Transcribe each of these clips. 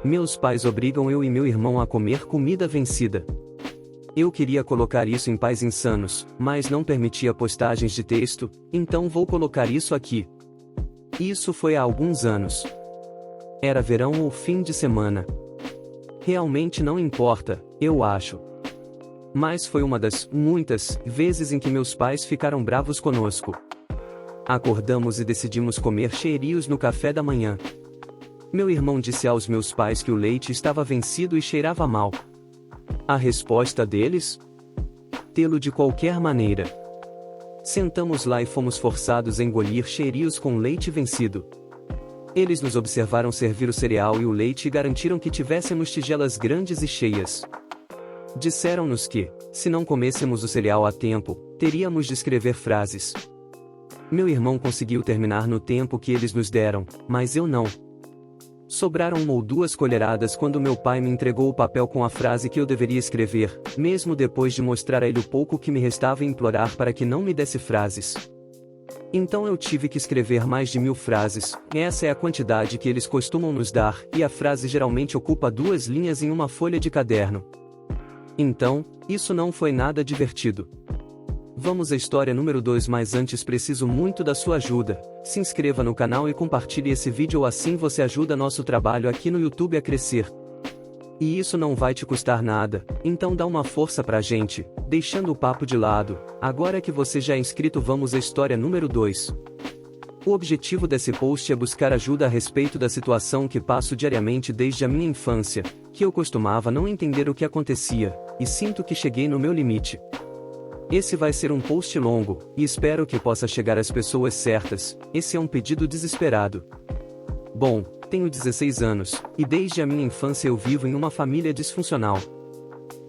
Meus pais obrigam eu e meu irmão a comer comida vencida. Eu queria colocar isso em Pais Insanos, mas não permitia postagens de texto, então vou colocar isso aqui. Isso foi há alguns anos. Era verão ou fim de semana. Realmente não importa, eu acho. Mas foi uma das muitas vezes em que meus pais ficaram bravos conosco. Acordamos e decidimos comer Cheerios no café da manhã. Meu irmão disse aos meus pais que o leite estava vencido e cheirava mal. A resposta deles? Tê-lo de qualquer maneira. Sentamos lá e fomos forçados a engolir Cheerios com leite vencido. Eles nos observaram servir o cereal e o leite e garantiram que tivéssemos tigelas grandes e cheias. Disseram-nos que, se não comêssemos o cereal a tempo, teríamos de escrever frases. Meu irmão conseguiu terminar no tempo que eles nos deram, mas eu não. Sobraram 1 ou 2 colheradas quando meu pai me entregou o papel com a frase que eu deveria escrever, mesmo depois de mostrar a ele o pouco que me restava e implorar para que não me desse frases. Então eu tive que escrever mais de 1000 frases, essa é a quantidade que eles costumam nos dar, e a frase geralmente ocupa 2 linhas em uma folha de caderno. Então, isso não foi nada divertido. Vamos à história número 2, mas antes preciso muito da sua ajuda. Se inscreva no canal e compartilhe esse vídeo, assim você ajuda nosso trabalho aqui no YouTube a crescer. E isso não vai te custar nada, então dá uma força pra gente, deixando o papo de lado. Agora que você já é inscrito, vamos à história número 2. O objetivo desse post é buscar ajuda a respeito da situação que passo diariamente desde a minha infância, que eu costumava não entender o que acontecia, e sinto que cheguei no meu limite. Esse vai ser um post longo, e espero que possa chegar às pessoas certas. Esse é um pedido desesperado. Bom, tenho 16 anos, e desde a minha infância eu vivo em uma família disfuncional.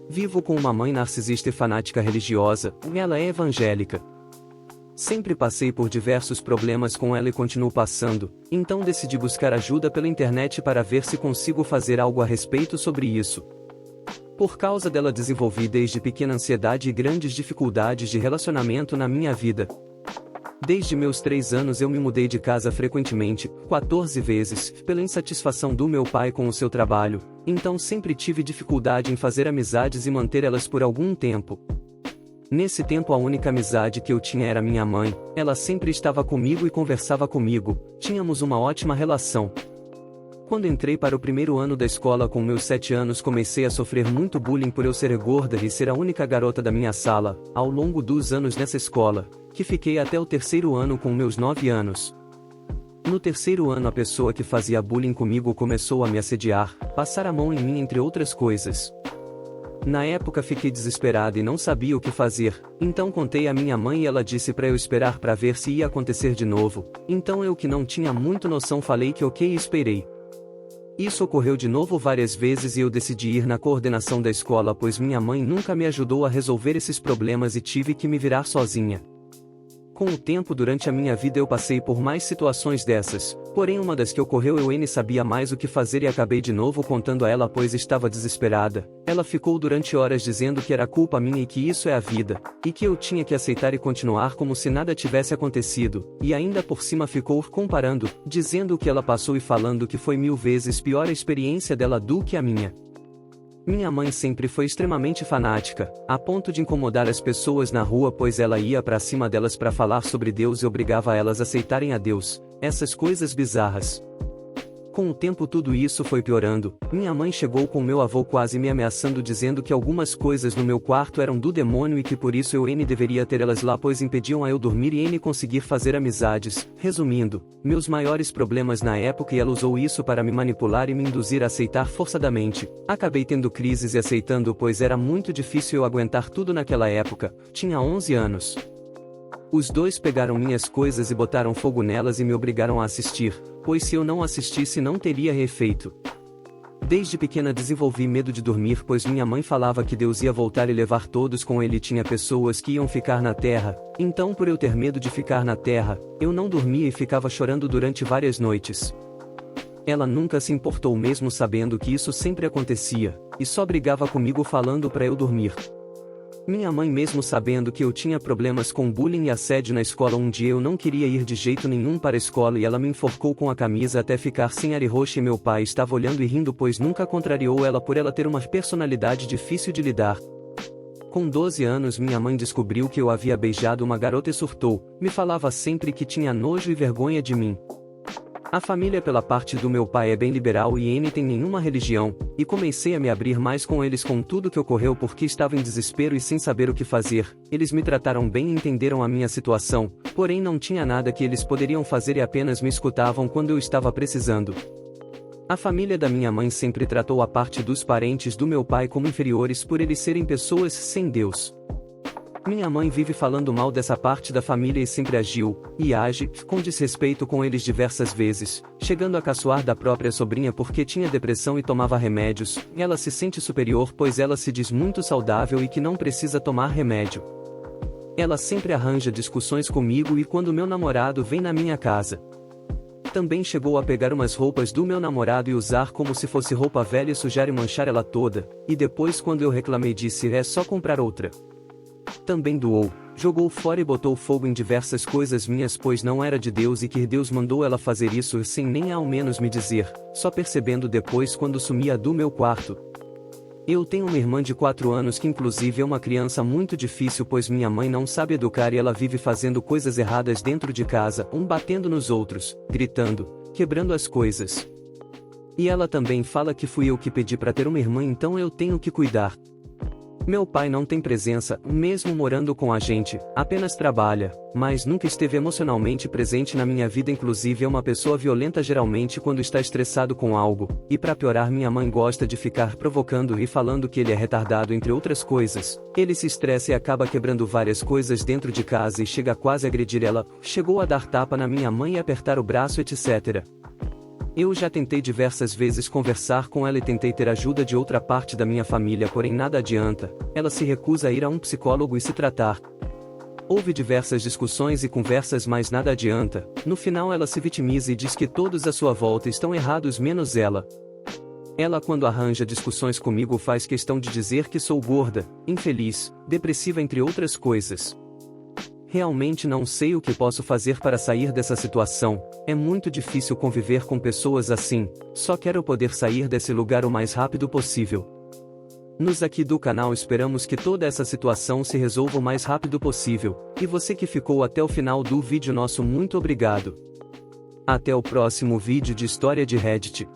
Vivo com uma mãe narcisista e fanática religiosa, e ela é evangélica. Sempre passei por diversos problemas com ela e continuo passando, então decidi buscar ajuda pela internet para ver se consigo fazer algo a respeito sobre isso. Por causa dela desenvolvi desde pequena ansiedade e grandes dificuldades de relacionamento na minha vida. Desde meus 3 anos eu me mudei de casa frequentemente, 14 vezes, pela insatisfação do meu pai com o seu trabalho, então sempre tive dificuldade em fazer amizades e manter elas por algum tempo. Nesse tempo a única amizade que eu tinha era minha mãe, ela sempre estava comigo e conversava comigo, tínhamos uma ótima relação. Quando entrei para o primeiro ano da escola com meus 7 anos comecei a sofrer muito bullying por eu ser gorda e ser a única garota da minha sala, ao longo dos anos nessa escola, que fiquei até o 3º ano com meus 9 anos. No 3º ano a pessoa que fazia bullying comigo começou a me assediar, passar a mão em mim entre outras coisas. Na época fiquei desesperada e não sabia o que fazer, então contei à minha mãe e ela disse para eu esperar para ver se ia acontecer de novo, então eu que não tinha muito noção falei que ok e esperei. Isso ocorreu de novo várias vezes e eu decidi ir na coordenação da escola pois minha mãe nunca me ajudou a resolver esses problemas e tive que me virar sozinha. Com o tempo durante a minha vida eu passei por mais situações dessas, porém uma das que ocorreu eu nem sabia mais o que fazer e acabei de novo contando a ela pois estava desesperada. Ela ficou durante horas dizendo que era culpa minha e que isso é a vida, e que eu tinha que aceitar e continuar como se nada tivesse acontecido, e ainda por cima ficou comparando, dizendo o que ela passou e falando que foi 1000 vezes pior a experiência dela do que a minha. Minha mãe sempre foi extremamente fanática, a ponto de incomodar as pessoas na rua pois ela ia pra cima delas para falar sobre Deus e obrigava elas a aceitarem a Deus, essas coisas bizarras. Com o tempo tudo isso foi piorando, minha mãe chegou com meu avô quase me ameaçando dizendo que algumas coisas no meu quarto eram do demônio e que por isso eu deveria ter elas lá pois impediam a eu dormir e conseguir fazer amizades. Resumindo, meus maiores problemas na época e ela usou isso para me manipular e me induzir a aceitar forçadamente. Acabei tendo crises e aceitando pois era muito difícil eu aguentar tudo naquela época, tinha 11 anos. Os dois pegaram minhas coisas e botaram fogo nelas e me obrigaram a assistir, pois se eu não assistisse não teria refeito. Desde pequena desenvolvi medo de dormir pois minha mãe falava que Deus ia voltar e levar todos com ele e tinha pessoas que iam ficar na terra, então por eu ter medo de ficar na terra, eu não dormia e ficava chorando durante várias noites. Ela nunca se importou mesmo sabendo que isso sempre acontecia, e só brigava comigo falando para eu dormir. Minha mãe, mesmo sabendo que eu tinha problemas com bullying e assédio na escola, um dia eu não queria ir de jeito nenhum para a escola e ela me enforcou com a camisa até ficar sem ar e roxa, e meu pai estava olhando e rindo, pois nunca contrariou ela por ela ter uma personalidade difícil de lidar. Com 12 anos, minha mãe descobriu que eu havia beijado uma garota e surtou, me falava sempre que tinha nojo e vergonha de mim. A família pela parte do meu pai é bem liberal e ele tem nenhuma religião, e comecei a me abrir mais com eles com tudo que ocorreu porque estava em desespero e sem saber o que fazer. Eles me trataram bem e entenderam a minha situação, porém não tinha nada que eles poderiam fazer e apenas me escutavam quando eu estava precisando. A família da minha mãe sempre tratou a parte dos parentes do meu pai como inferiores por eles serem pessoas sem Deus. Minha mãe vive falando mal dessa parte da família e sempre agiu, e age, com desrespeito com eles diversas vezes, chegando a caçoar da própria sobrinha porque tinha depressão e tomava remédios. Ela se sente superior pois ela se diz muito saudável e que não precisa tomar remédio. Ela sempre arranja discussões comigo e quando meu namorado vem na minha casa. Também chegou a pegar umas roupas do meu namorado e usar como se fosse roupa velha e sujar e manchar ela toda, e depois quando eu reclamei disse é só comprar outra. Também doou, jogou fora e botou fogo em diversas coisas minhas pois não era de Deus e que Deus mandou ela fazer isso sem nem ao menos me dizer, só percebendo depois quando sumia do meu quarto. Eu tenho uma irmã de 4 anos que inclusive é uma criança muito difícil pois minha mãe não sabe educar e ela vive fazendo coisas erradas dentro de casa, batendo nos outros, gritando, quebrando as coisas. E ela também fala que fui eu que pedi para ter uma irmã, então eu tenho que cuidar. Meu pai não tem presença, mesmo morando com a gente, apenas trabalha, mas nunca esteve emocionalmente presente na minha vida, inclusive é uma pessoa violenta geralmente quando está estressado com algo, e para piorar minha mãe gosta de ficar provocando e falando que ele é retardado entre outras coisas. Ele se estressa e acaba quebrando várias coisas dentro de casa e chega a quase agredir ela, chegou a dar tapa na minha mãe e apertar o braço etc. Eu já tentei diversas vezes conversar com ela e tentei ter ajuda de outra parte da minha família, porém nada adianta, ela se recusa a ir a um psicólogo e se tratar. Houve diversas discussões e conversas mas nada adianta, no final ela se vitimiza e diz que todos à sua volta estão errados menos ela. Ela quando arranja discussões comigo faz questão de dizer que sou gorda, infeliz, depressiva entre outras coisas. Realmente não sei o que posso fazer para sair dessa situação, é muito difícil conviver com pessoas assim, só quero poder sair desse lugar o mais rápido possível. Nós aqui do canal esperamos que toda essa situação se resolva o mais rápido possível, e você que ficou até o final do vídeo nosso muito obrigado. Até o próximo vídeo de História de Reddit.